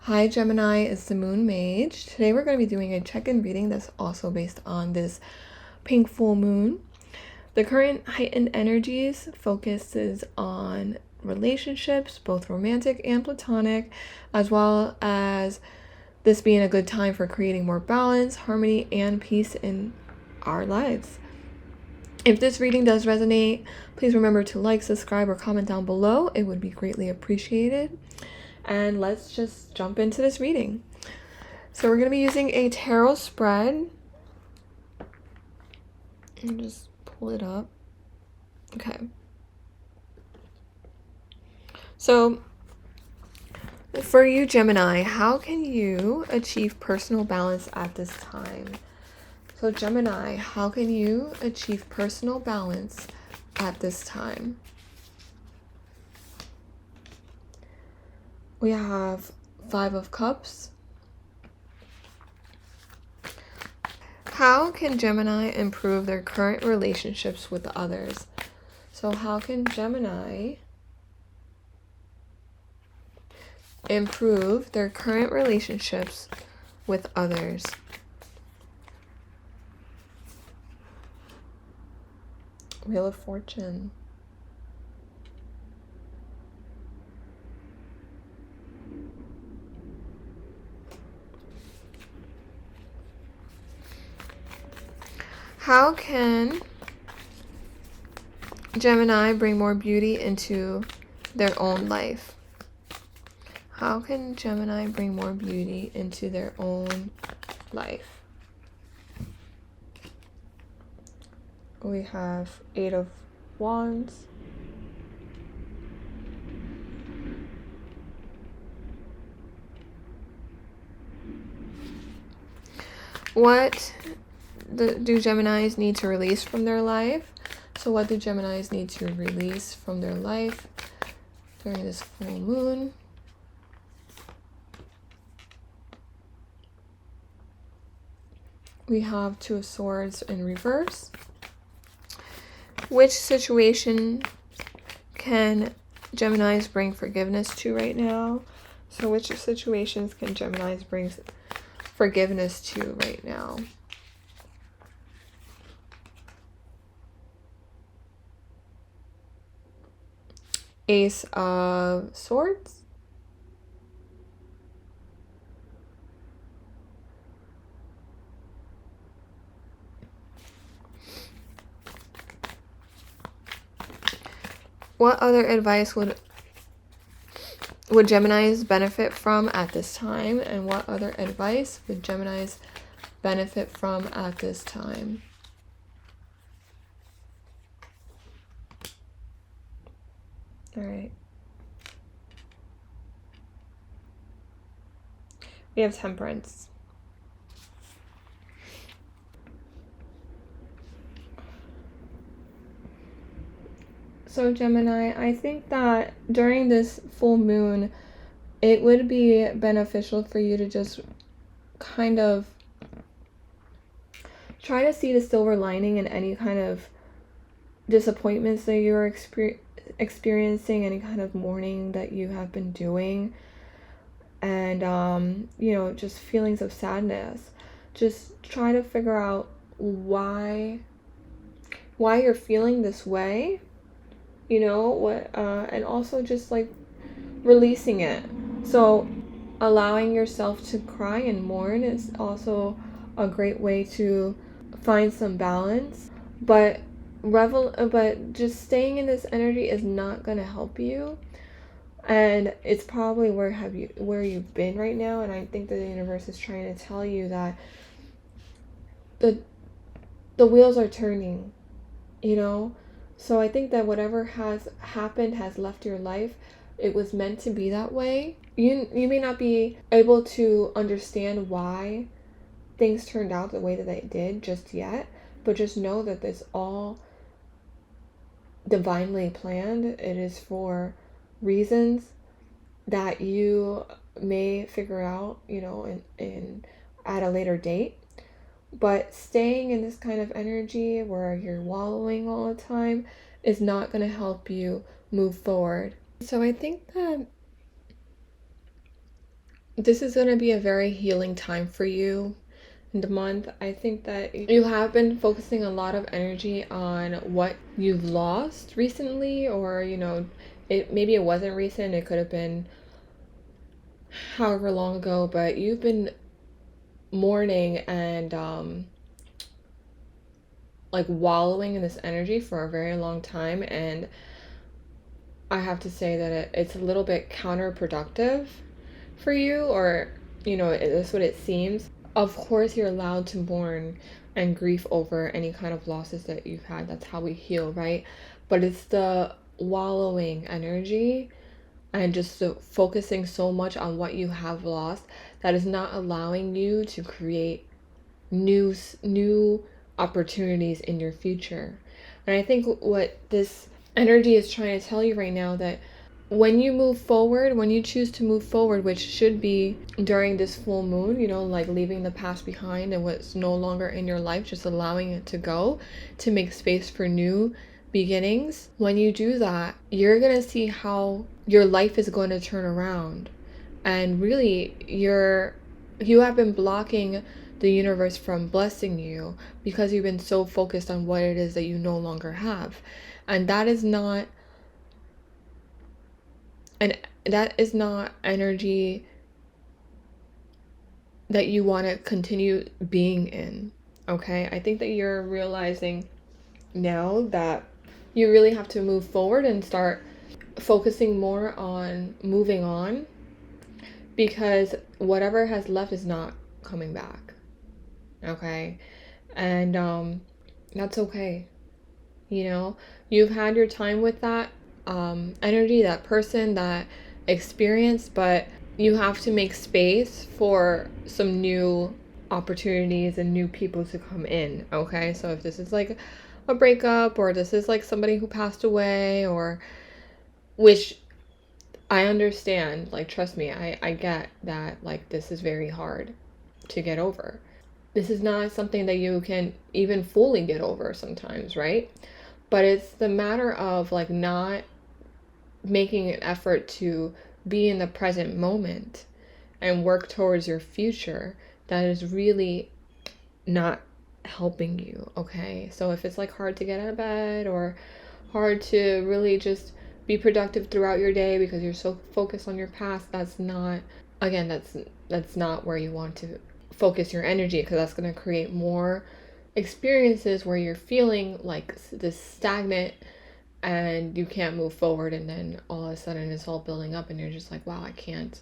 Hi Gemini, it's the Moon Mage. Today we're going to be doing a check-in reading that's also based on this pink full moon. The current heightened energies focuses on relationships, both romantic and platonic, as well as this being a good time for creating more balance, harmony, and peace in our lives. If this reading does resonate, please remember to like, subscribe, or comment down below. It would be greatly appreciated. And let's just jump into this reading. So we're going to be using a tarot spread. Let me just pull it up. Okay. So for you, Gemini, how can you achieve personal balance at this time? So Gemini, how can you achieve personal balance at this time? We have 5 of Cups. How can Gemini improve their current relationships with others? So how can Gemini improve their current relationships with others? Wheel of Fortune. How can Gemini bring more beauty into their own life? How can Gemini bring more beauty into their own life? We have 8 of Wands. What do Geminis need to release from their life? So what do Geminis need to release from their life during this full moon? We have 2 of Swords in reverse. Which situation can Geminis bring forgiveness to right now? So which situations can Geminis bring forgiveness to right now? Ace of Swords. What other advice would Geminis benefit from at this time? And what other advice would Geminis benefit from at this time? All right. We have Temperance. So Gemini, I think that during this full moon, it would be beneficial for you to just kind of try to see the silver lining in any kind of disappointments that you're experiencing, any kind of mourning that you have been doing, and you know, just feelings of sadness. Just try to figure out why you're feeling this way, you know, what and also just like releasing it. So allowing yourself to cry and mourn is also a great way to find some balance, but just staying in this energy is not going to help you, and it's probably where you've been right now. And I think that the universe is trying to tell you that the wheels are turning, you know. So I think that whatever has happened has left your life. It was meant to be that way. You may not be able to understand why things turned out the way that they did just yet, but just know that it's all divinely planned. It is for reasons that you may figure out, you know, in at a later date. But staying in this kind of energy where you're wallowing all the time is not going to help you move forward. So I think that this is going to be a very healing time for you in the month. I think that you have been focusing a lot of energy on what you've lost recently, or maybe it wasn't recent, it could have been however long ago, but you've been mourning and like wallowing in this energy for a very long time, and I have to say that it's a little bit counterproductive for you, or that's what it seems. Of course, you're allowed to mourn and grief over any kind of losses that you've had. That's how we heal, right? But it's the wallowing energy and just focusing so much on what you have lost that is not allowing you to create new opportunities in your future. And I think what this energy is trying to tell you right now, that when you move forward, when you choose to move forward, which should be during this full moon, like leaving the past behind and what's no longer in your life, just allowing it to go, to make space for new beginnings. When you do that, you're going to see how your life is going to turn around. And really, you have been blocking the universe from blessing you because you've been so focused on what it is that you no longer have. And that is not energy that you want to continue being in. Okay, I think that you're realizing now that you really have to move forward and start focusing more on moving on, because whatever has left is not coming back. Okay, and that's okay. You've had your time with that energy, that person, that experience, but you have to make space for some new opportunities and new people to come in. Okay, so if this is like a breakup, or this is like somebody who passed away, or which I understand, like, trust me, I get that, like, this is very hard to get over. This is not something that you can even fully get over sometimes, right? But it's the matter of like not making an effort to be in the present moment and work towards your future that is really not helping you. Okay, so if it's like hard to get out of bed, or hard to really just be productive throughout your day because you're so focused on your past, that's not where you want to focus your energy, because that's going to create more experiences where you're feeling like this stagnant and you can't move forward, and then all of a sudden it's all building up and you're just like, wow, I can't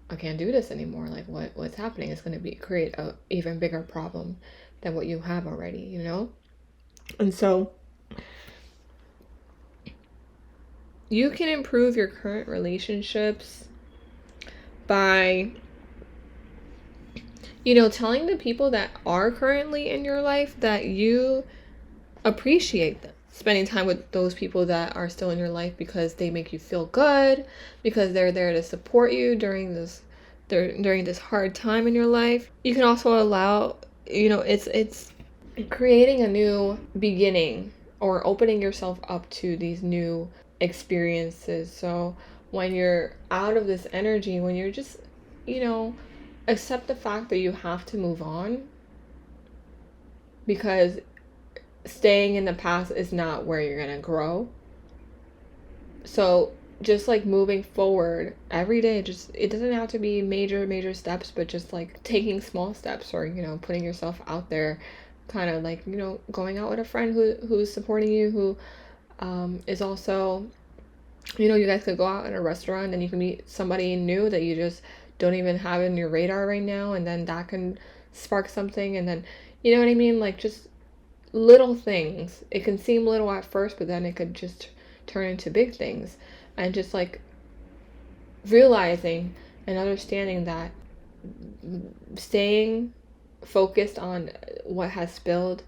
do this anymore. Like, what's happening? It's going to create a even bigger problem than what you have already, And so you can improve your current relationships by telling the people that are currently in your life that you appreciate them. Spending time with those people that are still in your life because they make you feel good, because they're there to support you during this hard time in your life. You can also allow, it's creating a new beginning, or opening yourself up to these new experiences. So when you're out of this energy, when you're just, accept the fact that you have to move on, because staying in the past is not where you're going to grow. So just like moving forward every day, it doesn't have to be major steps, but just like taking small steps, or putting yourself out there, kind of like going out with a friend who's supporting you, who is also, you guys could go out in a restaurant and you can meet somebody new that you just don't even have in your radar right now, and then that can spark something, and then you know what I mean, like just little things. It can seem little at first, but then it could just turn into big things. And just like realizing and understanding that staying focused on what has spilled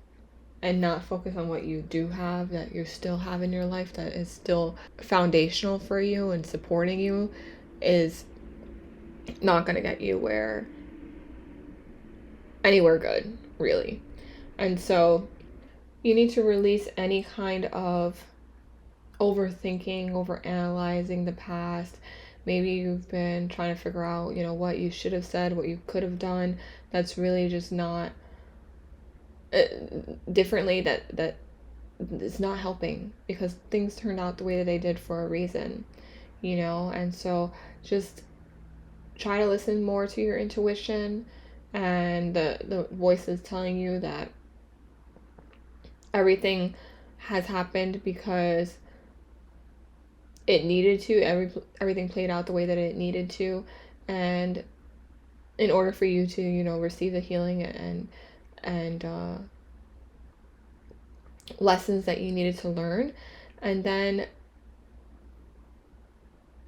and not focus on what you do have, that you still have in your life, that is still foundational for you and supporting you, is not going to get you anywhere good, really. And so you need to release any kind of overthinking, overanalyzing the past, maybe you've been trying to figure out, you know, what you should have said, what you could have done, that's really just not differently, that is not helping, because things turned out the way that they did for a reason, you know. And so just try to listen more to your intuition and the voices telling you that everything has happened because it needed to. Everything played out the way that it needed to, and in order for you to, you know, receive the healing and lessons that you needed to learn. And then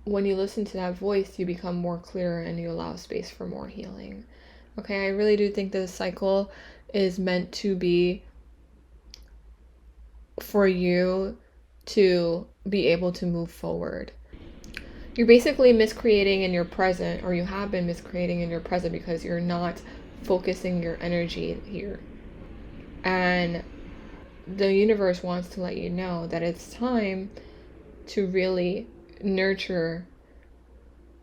when you listen to that voice, you become more clear and you allow space for more healing. Okay, I really do think this cycle is meant to be for you to be able to move forward. You're basically miscreating in your present, or you have been miscreating in your present, because you're not focusing your energy here. And the universe wants to let you know that it's time to really nurture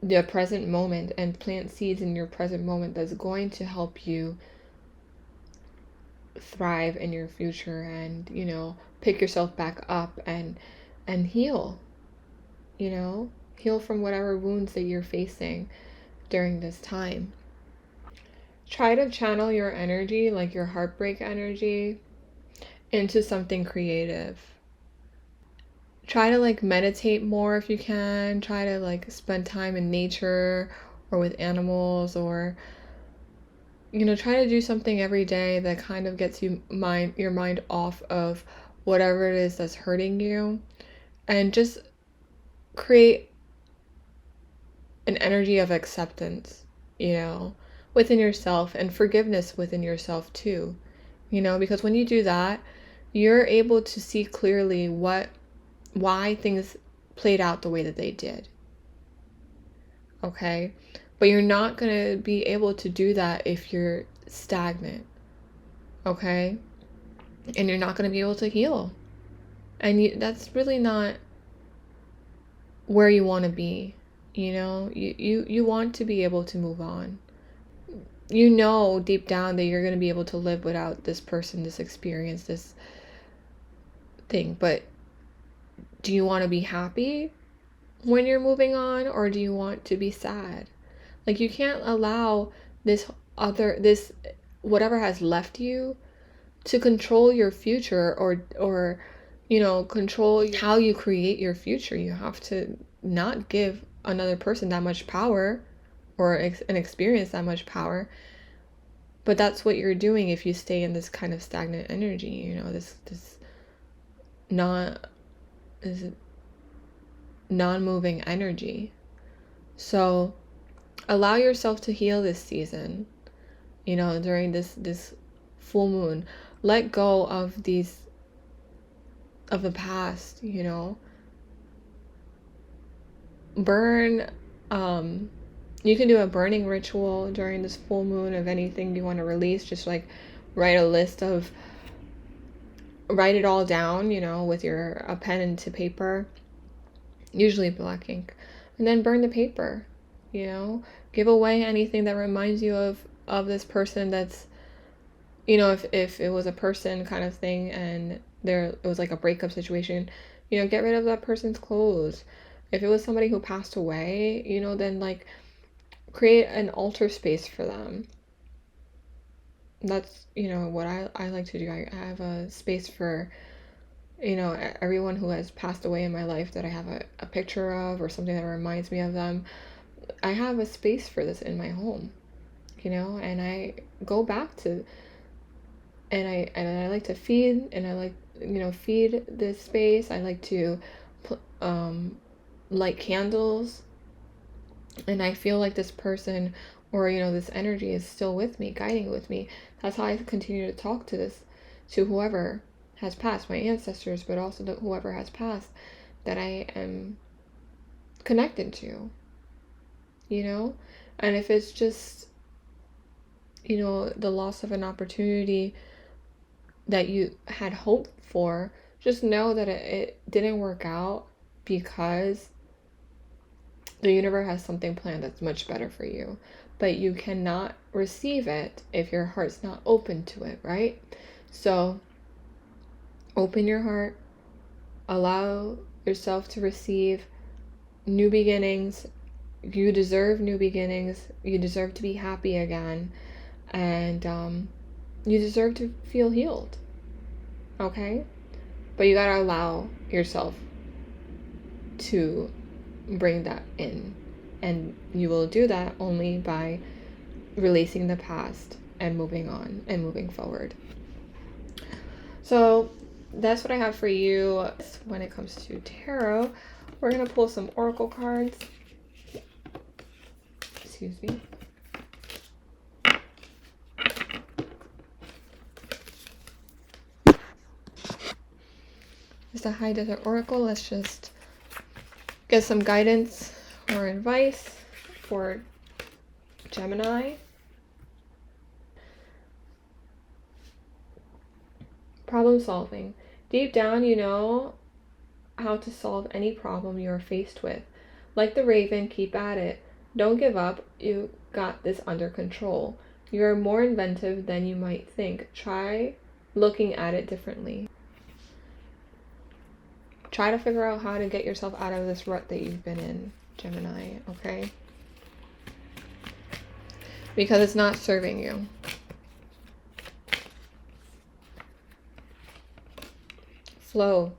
the present moment and plant seeds in your present moment that's going to help you thrive in your future, and, you know, pick yourself back up and heal, you know, heal from whatever wounds that you're facing during this time. Try to channel your energy, like your heartbreak energy, into something creative. Try to like meditate more if you can. Try to like spend time in nature or with animals, or, you know, try to do something every day that kind of gets your mind off of whatever it is that's hurting you, and just create an energy of acceptance, you know, within yourself, and forgiveness within yourself too, you know, because when you do that, you're able to see clearly why things played out the way that they did. Okay? But you're not going to be able to do that if you're stagnant. Okay? And you're not going to be able to heal. And that's really not where you want to be. You know, you want to be able to move on. You know deep down that you're going to be able to live without this person, this experience, this thing. But do you want to be happy when you're moving on, or do you want to be sad? Like, you can't allow this whatever has left you to control your future, or you know, control how you create your future. You have to not give another person that much power, or an experience that much power. But that's what you're doing if you stay in this kind of stagnant energy, you know, this non-moving energy. So allow yourself to heal this season, you know, during this full moon. Let go of the past, you know. Burn, you can do a burning ritual during this full moon of anything you want to release. Just like write it all down, you know, with a pen and to paper, usually black ink, and then burn the paper, you know. Give away anything that reminds you of this person. That's, you know, if it was a person kind of thing and it was like a breakup situation, you know, get rid of that person's clothes. If it was somebody who passed away, you know, then like create an altar space for them. That's, you know, what I like to do. I have a space for, you know, everyone who has passed away in my life that I have a picture of, or something that reminds me of them. I have a space for this in my home, you know, and I go back to, and I like to feed, and I like, you know, feed this space. I like to light candles, and I feel like this person, or, you know, this energy is still with me, guiding with me. That's how I continue to talk to whoever has passed, my ancestors, but also whoever has passed that I am connected to, you know. And if it's just, you know, the loss of an opportunity that you had hoped for, just know that it didn't work out because The universe has something planned that's much better for you, but you cannot receive it if your heart's not open to it, right? So open your heart, allow yourself to receive new beginnings. You deserve new beginnings. You deserve to be happy again, and you deserve to feel healed. Okay? But you gotta allow yourself to bring that in, and you will do that only by releasing the past and moving on and moving forward. So that's what I have for you when it comes to tarot. We're gonna pull some oracle cards. Excuse me. It's the High Desert Oracle. Let's just get some guidance or advice for Gemini. Problem solving. Deep down, you know how to solve any problem you are faced with. Like the raven, keep at it. Don't give up. You got this under control. You are more inventive than you might think. Try looking at it differently. Try to figure out how to get yourself out of this rut that you've been in, Gemini, okay? Because it's not serving you. Flow.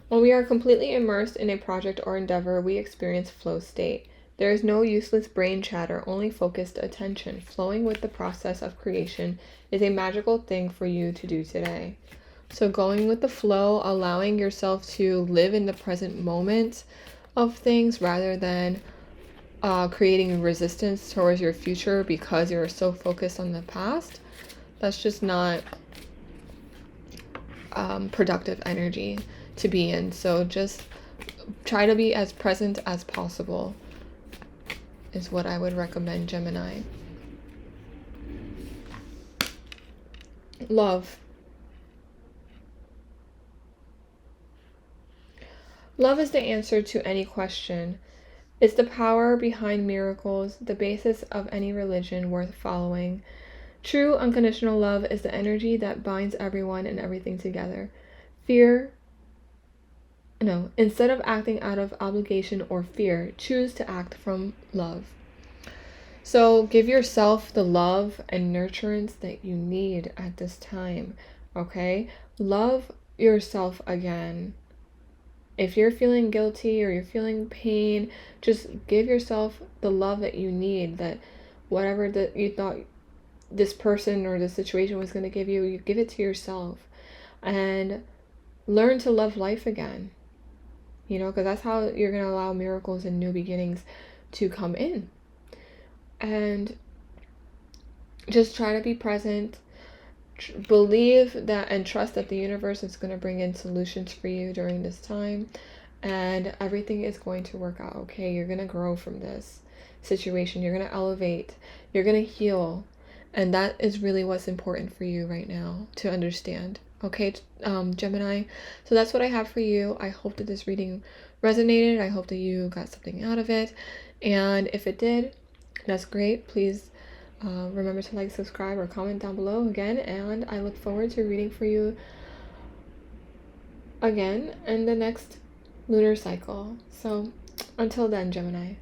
When we are completely immersed in a project or endeavor, we experience flow state. There is no useless brain chatter, only focused attention. Flowing with the process of creation is a magical thing for you to do today. So going with the flow, allowing yourself to live in the present moment of things rather than creating resistance towards your future because you're so focused on the past. That's just not productive energy to be in. So just try to be as present as possible is what I would recommend, Gemini. Love. Love is the answer to any question. It's the power behind miracles, the basis of any religion worth following. True unconditional love is the energy that binds everyone and everything together. Instead of acting out of obligation or fear, choose to act from love. So give yourself the love and nurturance that you need at this time, okay? Love yourself again. If you're feeling guilty or you're feeling pain, just give yourself the love that you need, that whatever that you thought this person or the situation was going to give you, you give it to yourself. And learn to love life again. Because that's how you're going to allow miracles and new beginnings to come in. And just try to be present. Believe that and trust that the universe is going to bring in solutions for you during this time. And everything is going to work out okay. You're going to grow from this situation. You're going to elevate. You're going to heal. And that is really what's important for you right now to understand. Okay, Gemini. So that's what I have for you. I hope that this reading resonated. I hope that you got something out of it. And if it did, that's great. Please remember to like, subscribe, or comment down below again. And I look forward to reading for you again in the next lunar cycle. So until then, Gemini.